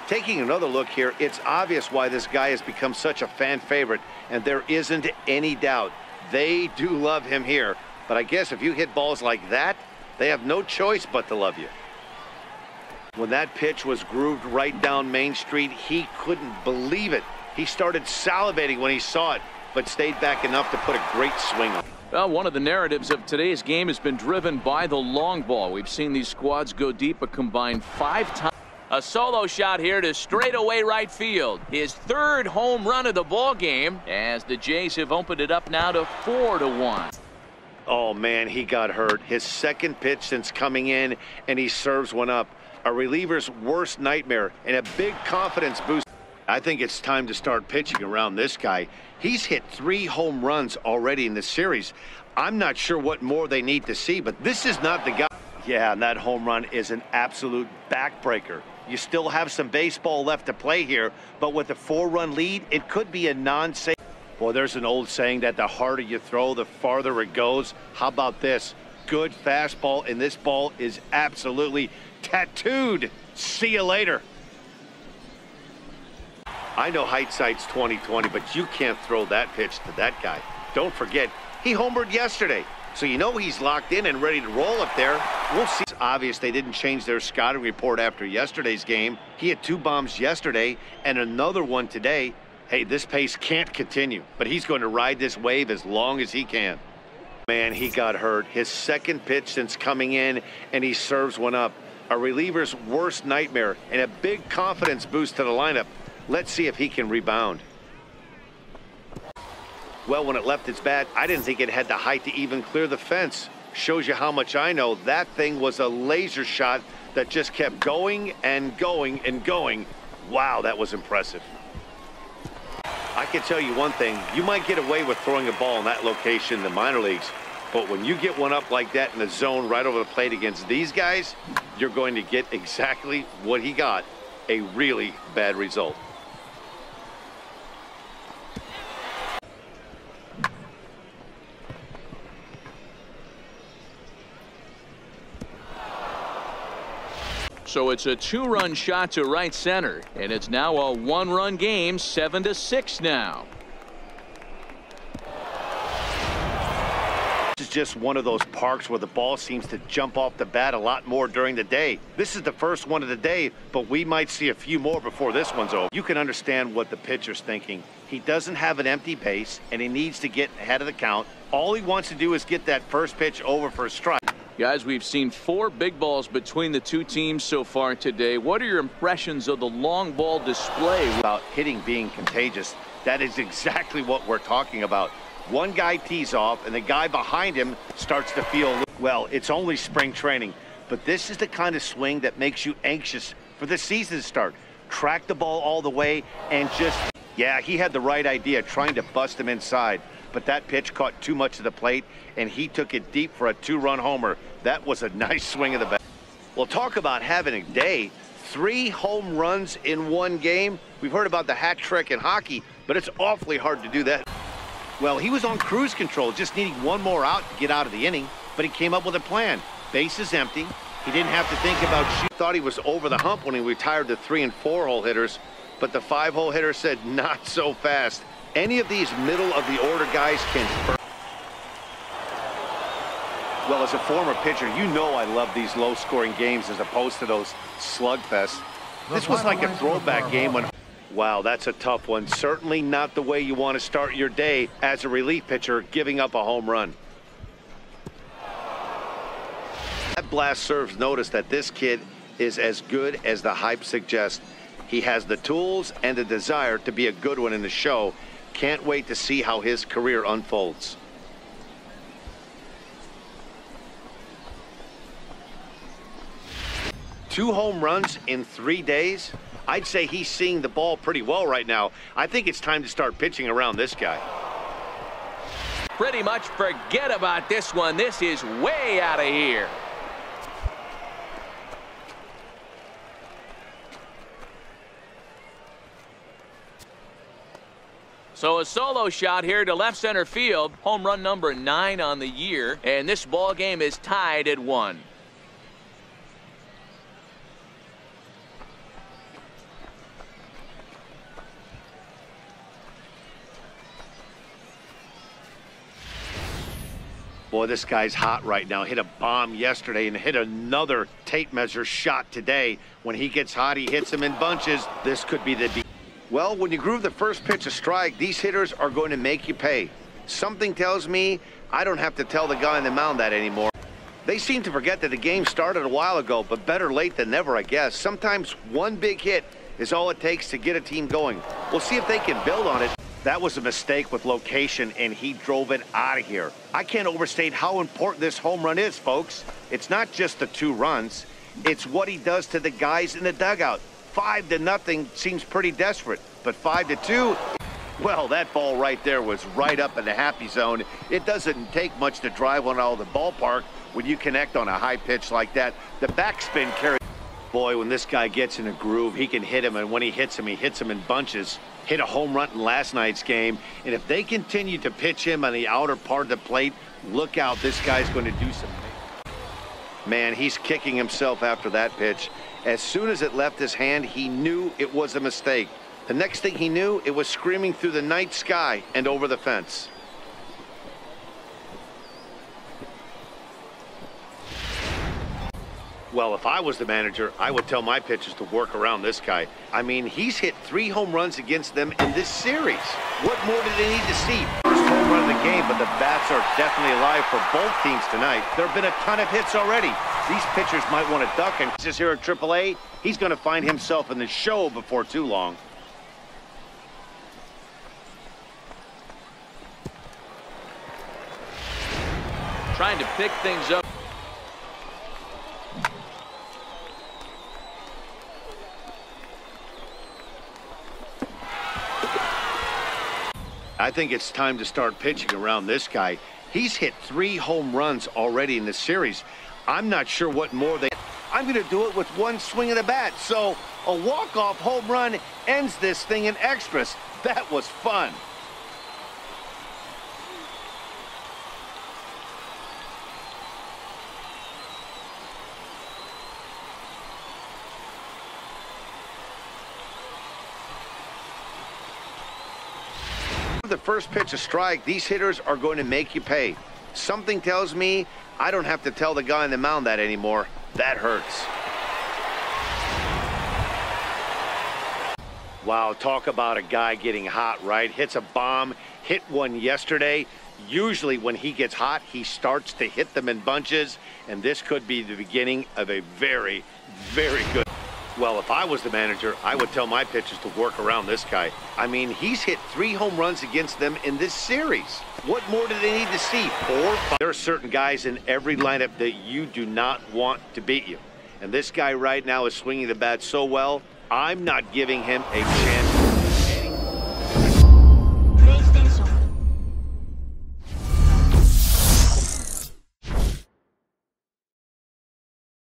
Taking another look here, it's obvious why this guy has become such a fan favorite, and there isn't any doubt. They do love him here, but I guess if you hit balls like that, they have no choice but to love you. When that pitch was grooved right down Main Street, he couldn't believe it. He started salivating when he saw it, but stayed back enough to put a great swing on. Well, one of the narratives of today's game has been driven by the long ball. We've seen these squads go deep a combined 5 times. A solo shot here to straightaway right field. His 3rd home run of the ball game, as the Jays have opened it up now to 4-1. Oh man, he got hurt. His 2nd pitch since coming in, and he serves one up. A reliever's worst nightmare and a big confidence boost. I think it's time to start pitching around this guy. He's hit 3 home runs already in this series. I'm not sure what more they need to see, but this is not the guy. Yeah, and that home run is an absolute backbreaker. You still have some baseball left to play here, but with a 4-run lead, it could be a non-save. Well, there's an old saying that the harder you throw, the farther it goes. How about this? Good fastball, and this ball is absolutely tattooed. See you later. I know hindsight's 20/20, but you can't throw that pitch to that guy. Don't forget, he homered yesterday. So you know he's locked in and ready to roll up there. We'll see. It's obvious they didn't change their scouting report after yesterday's game. He had 2 bombs yesterday and another one today. Hey, this pace can't continue, but he's going to ride this wave as long as he can. Man, he got hurt. His 2nd pitch since coming in, and he serves one up. A reliever's worst nightmare and a big confidence boost to the lineup. Let's see if he can rebound. Well, when it left its bat, I didn't think it had the height to even clear the fence. Shows you how much I know. That thing was a laser shot that just kept going and going and going. Wow, that was impressive. I can tell you one thing. You might get away with throwing a ball in that location in the minor leagues, but when you get one up like that in the zone right over the plate against these guys, you're going to get exactly what he got, a really bad result. So it's a 2-run shot to right center, and it's now a 1-run game, 7-6 now. This is just one of those parks where the ball seems to jump off the bat a lot more during the day. This is the first one of the day, but we might see a few more before this one's over. You can understand what the pitcher's thinking. He doesn't have an empty base, and he needs to get ahead of the count. All he wants to do is get that first pitch over for a strike. Guys, we've seen 4 big balls between the 2 teams so far today. What are your impressions of the long ball display? About hitting being contagious, that is exactly what we're talking about. One guy tees off, and the guy behind him starts to feel, well, it's only spring training, but this is the kind of swing that makes you anxious for the season to start. Track the ball all the way and just, yeah, he had the right idea trying to bust him inside. But that pitch caught too much of the plate, and he took it deep for a 2-run homer. That was a nice swing of the bat. Well, talk about having a day. 3 home runs in 1 game. We've heard about the hat trick in hockey, but it's awfully hard to do that. Well, he was on cruise control, just needing 1 more out to get out of the inning, but he came up with a plan. Base is empty. He didn't have to think about shooting. Thought he was over the hump when he retired the 3- and 4-hole hitters, but the 5-hole hitter said not so fast. Any of these middle-of-the-order guys can. Well, as a former pitcher, you know I love these low-scoring games as opposed to those slugfests. This was like a throwback game when. Wow, that's a tough one. Certainly not the way you want to start your day as a relief pitcher, giving up a home run. That blast serves notice that this kid is as good as the hype suggests. He has the tools and the desire to be a good one in the show. Can't wait to see how his career unfolds. Two home runs in 3 days? I'd say he's seeing the ball pretty well right now. I think it's time to start pitching around this guy. Pretty much forget about this one. This is way out of here. So a solo shot here to left center field. Home run number 9 on the year. And this ball game is tied at 1. Boy, this guy's hot right now. Hit a bomb yesterday and hit another tape measure shot today. When he gets hot, he hits them in bunches. This could be the... Well, when you groove the first pitch a strike, these hitters are going to make you pay. Something tells me I don't have to tell the guy on the mound that anymore. They seem to forget that the game started a while ago, but better late than never, I guess. Sometimes one big hit is all it takes to get a team going. We'll see if they can build on it. That was a mistake with location, and he drove it out of here. I can't overstate how important this home run is, folks. It's not just the 2 runs. It's what he does to the guys in the dugout. 5-0 seems pretty desperate, but 5-2, well, that ball right there was right up in the happy zone. It doesn't take much to drive one out of the ballpark when you connect on a high pitch like that. The backspin carry. Boy, when this guy gets in a groove, he can hit him, and when he hits him in bunches. Hit a home run in last night's game, and if they continue to pitch him on the outer part of the plate, look out, this guy's going to do something. Man, he's kicking himself after that pitch. As soon as it left his hand, he knew it was a mistake. The next thing he knew, it was screaming through the night sky and over the fence. Well, if I was the manager, I would tell my pitchers to work around this guy. I mean, he's hit 3 home runs against them in this series. What more do they need to see? First home run of the game, but the bats are definitely alive for both teams tonight. There have been a ton of hits already. These pitchers might want to duck, and just here at AAA, he's going to find himself in the show before too long. Trying to pick things up. I think it's time to start pitching around this guy. He's hit 3 home runs already in this series. I'm not sure what more they... I'm going to do it with one swing of the bat. So a walk-off home run ends this thing in extras. That was fun. The first pitch a strike, these hitters are going to make you pay. Something tells me I don't have to tell the guy on the mound that anymore. That hurts. Wow, talk about a guy getting hot, right? Hits a bomb, hit one yesterday. Usually when he gets hot, he starts to hit them in bunches, and this could be the beginning of a very, very good... Well, if I was the manager, I would tell my pitchers to work around this guy. I mean, he's hit 3 home runs against them in this series. What more do they need to see? 4, 5? There are certain guys in every lineup that you do not want to beat you. And this guy right now is swinging the bat so well, I'm not giving him a chance.